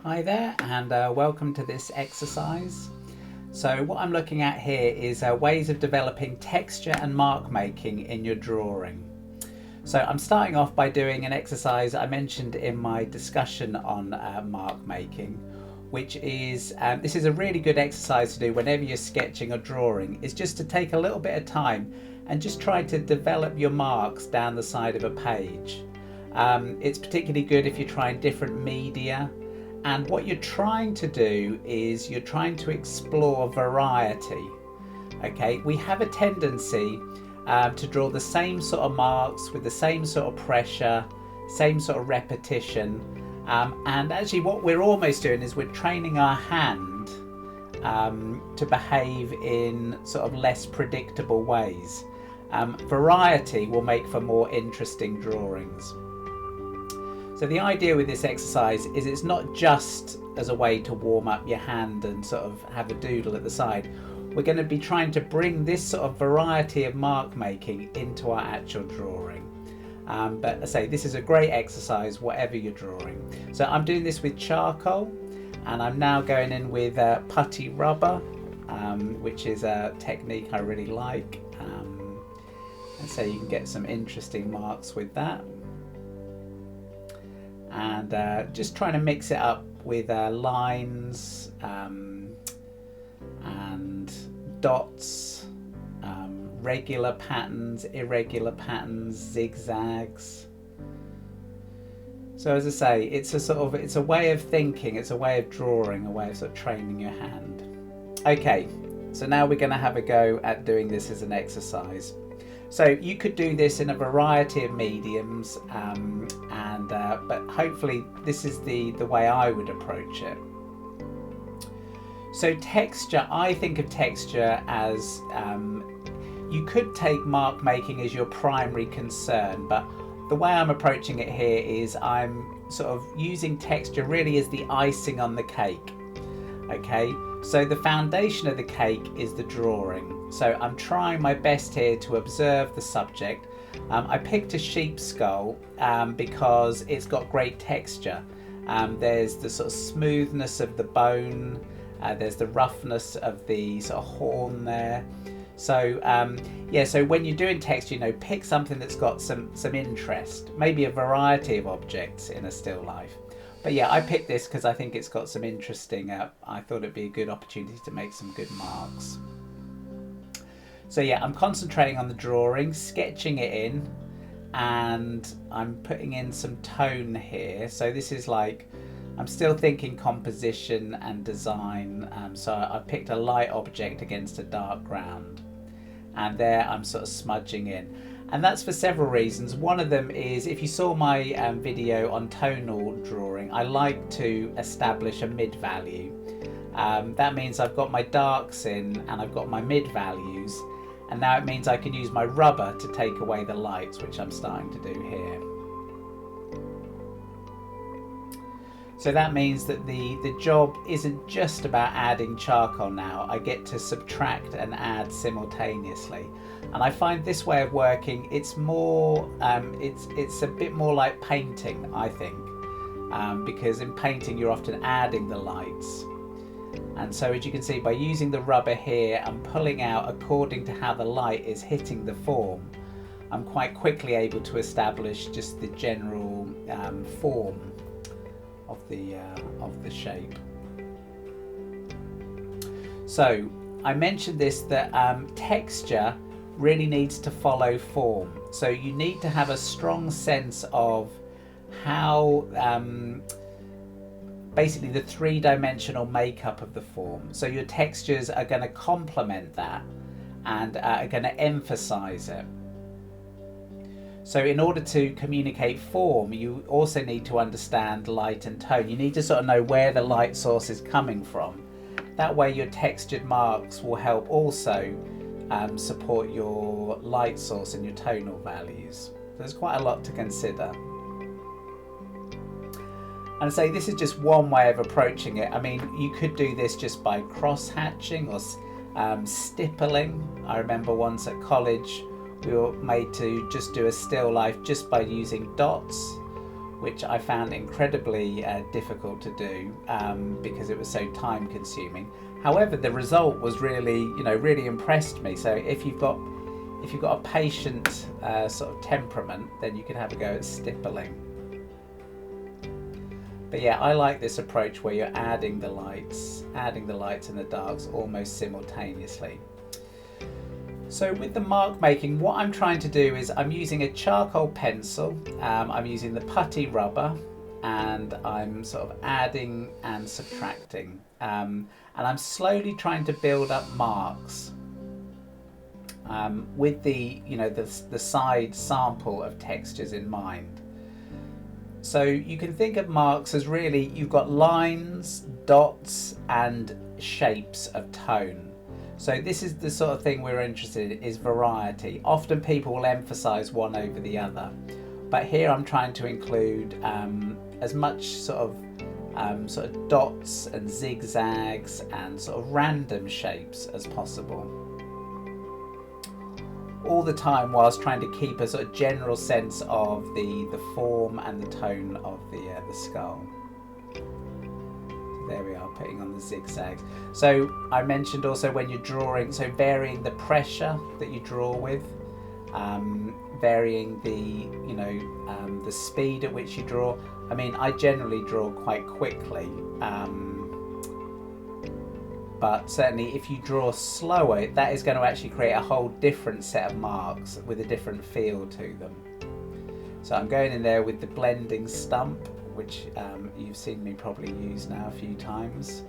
Hi there, and welcome to this exercise. So what I'm looking at here is ways of developing texture and mark making in your drawing. So I'm starting off by doing an exercise I mentioned in my discussion on mark making, which is, this is a really good exercise to do whenever you're sketching or drawing, is just to take a little bit of time and just try to develop your marks down the side of a page. It's particularly good if you're trying different media. And what you're trying to do is you're trying to explore variety. Okay, we have a tendency to draw the same sort of marks with the same sort of pressure, same sort of repetition. And actually what we're almost doing is we're training our hand to behave in sort of less predictable ways. Variety will make for more interesting drawings. So the idea with this exercise is it's not just as a way to warm up your hand and sort of have a doodle at the side. We're going to be trying to bring this sort of variety of mark making into our actual drawing. But I say this is a great exercise whatever you're drawing. So I'm doing this with charcoal, and I'm now going in with putty rubber, which is a technique I really like. And so you can get some interesting marks with that. And just trying to mix it up with lines and dots, regular patterns, irregular patterns, zigzags. So as I say, it's a way of thinking, it's a way of drawing, a way of sort of training your hand. Okay, so now we're going to have a go at doing this as an exercise. So you could do this in a variety of mediums, but hopefully this is the way I would approach it. So texture, I think of texture as, you could take mark making as your primary concern, but the way I'm approaching it here is I'm sort of using texture really as the icing on the cake. Okay, so the foundation of the cake is the drawing. So I'm trying my best here to observe the subject. I picked a sheep skull because it's got great texture. There's the sort of smoothness of the bone, there's the roughness of the sort of horn there. So yeah, so when you're doing texture, pick something that's got some interest, maybe a variety of objects in a still life. But yeah, I picked this because I think it's got some interesting, I thought it'd be a good opportunity to make some good marks. So yeah, I'm concentrating on the drawing, sketching it in, and I'm putting in some tone here. So this is like, I'm still thinking composition and design. So I picked a light object against a dark ground. And there I'm sort of smudging in. And that's for several reasons. One of them is, if you saw my video on tonal drawing, I like to establish a mid value. That means I've got my darks in and I've got my mid values. And now it means I can use my rubber to take away the lights, which I'm starting to do here. So that means that the job isn't just about adding charcoal now. I get to subtract and add simultaneously. And I find this way of working, it's more, it's a bit more like painting, I think. Because in painting you're often adding the lights. And so as you can see, by using the rubber here and pulling out according to how the light is hitting the form, I'm quite quickly able to establish just the general form of the shape. So I mentioned this, that texture really needs to follow form. So you need to have a strong sense of how basically the three-dimensional makeup of the form. So your textures are going to complement that and are going to emphasize it. So in order to communicate form, you also need to understand light and tone. You need to sort of know where the light source is coming from. That way your textured marks will help also support your light source and your tonal values. There's quite a lot to consider. And say this is just one way of approaching it. I mean, you could do this just by cross-hatching or stippling. I remember once at college we were made to just do a still life just by using dots, which I found incredibly difficult to do because it was so time consuming. However, the result was really, really impressed me. So if you've got a patient sort of temperament, then you can have a go at stippling. But yeah, I like this approach where you're adding the lights and the darks almost simultaneously. So with the mark making, what I'm trying to do is I'm using a charcoal pencil, I'm using the putty rubber, and I'm sort of adding and subtracting. And I'm slowly trying to build up marks with the side sample of textures in mind. So you can think of marks as really, you've got lines, dots and shapes of tone. So this is the sort of thing we're interested in, is variety. Often people will emphasize one over the other, but here I'm trying to include as much sort of dots and zigzags and sort of random shapes as possible, all the time whilst trying to keep a sort of general sense of the form and the tone of the skull. So there we are, putting on the zigzags. So I mentioned also when you're drawing, so varying the pressure that you draw with, varying the speed at which you draw. I mean, I generally draw quite quickly, but certainly if you draw slower, that is going to actually create a whole different set of marks with a different feel to them. So I'm going in there with the blending stump, which you've seen me probably use now a few times.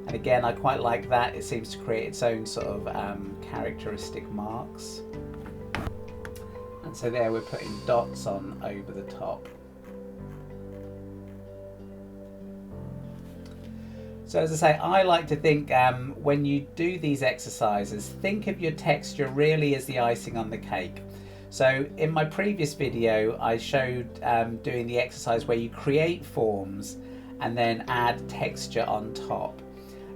And again, I quite like that. It seems to create its own sort of characteristic marks. And so there we're putting dots on over the top. So as I say, I like to think when you do these exercises, think of your texture really as the icing on the cake. So in my previous video, I showed doing the exercise where you create forms and then add texture on top.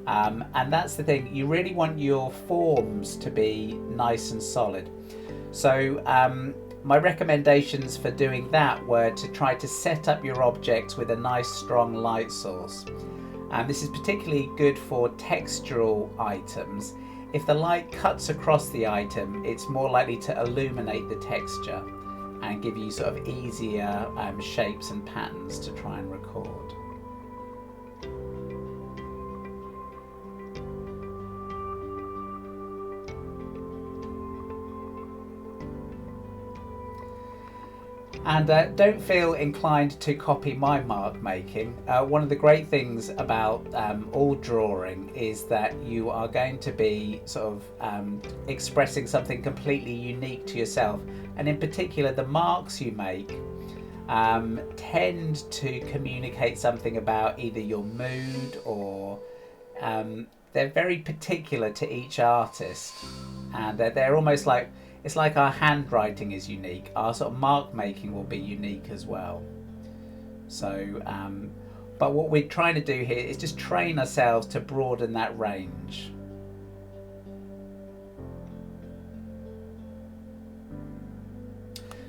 And that's the thing, you really want your forms to be nice and solid. So my recommendations for doing that were to try to set up your objects with a nice strong light source. This is particularly good for textural items. If the light cuts across the item, it's more likely to illuminate the texture and give you sort of easier shapes and patterns to try and record. And don't feel inclined to copy my mark making. One of the great things about all drawing is that you are going to be sort of expressing something completely unique to yourself. And in particular, the marks you make tend to communicate something about either your mood or they're very particular to each artist. And they're almost like, it's like our handwriting is unique, our sort of mark making will be unique as well. So, but what we're trying to do here is just train ourselves to broaden that range.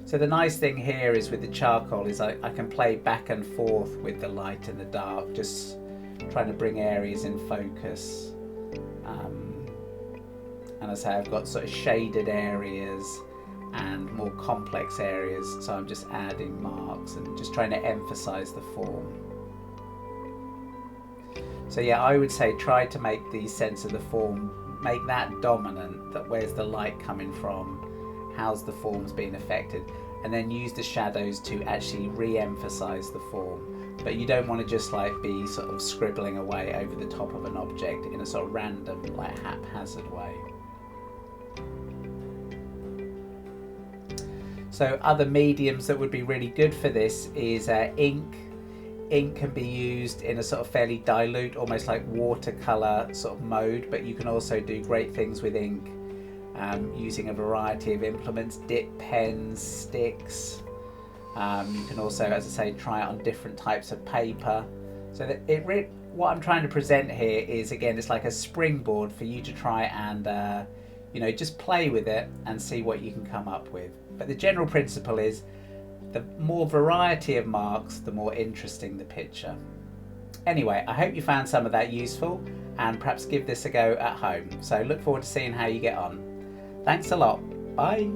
So the nice thing here is with the charcoal is I can play back and forth with the light and the dark, just trying to bring areas in focus. And as I say, I've got sort of shaded areas and more complex areas, so I'm just adding marks and just trying to emphasize the form. So yeah, I would say try to make the sense of the form, make that dominant, that where's the light coming from, how's the form's being affected, and then use the shadows to actually re-emphasize the form. But you don't want to just like be sort of scribbling away over the top of an object in a sort of random, like haphazard way. So other mediums that would be really good for this is ink. Ink can be used in a sort of fairly dilute, almost like watercolor sort of mode, but you can also do great things with ink using a variety of implements, dip pens, sticks. You can also, as I say, try it on different types of paper. So that what I'm trying to present here is, again, it's like a springboard for you to try and just play with it and see what you can come up with. But the general principle is The more variety of marks, the more interesting the picture. Anyway, I hope you found some of that useful and perhaps give this a go at home. So look forward to seeing how you get on. Thanks a lot. Bye.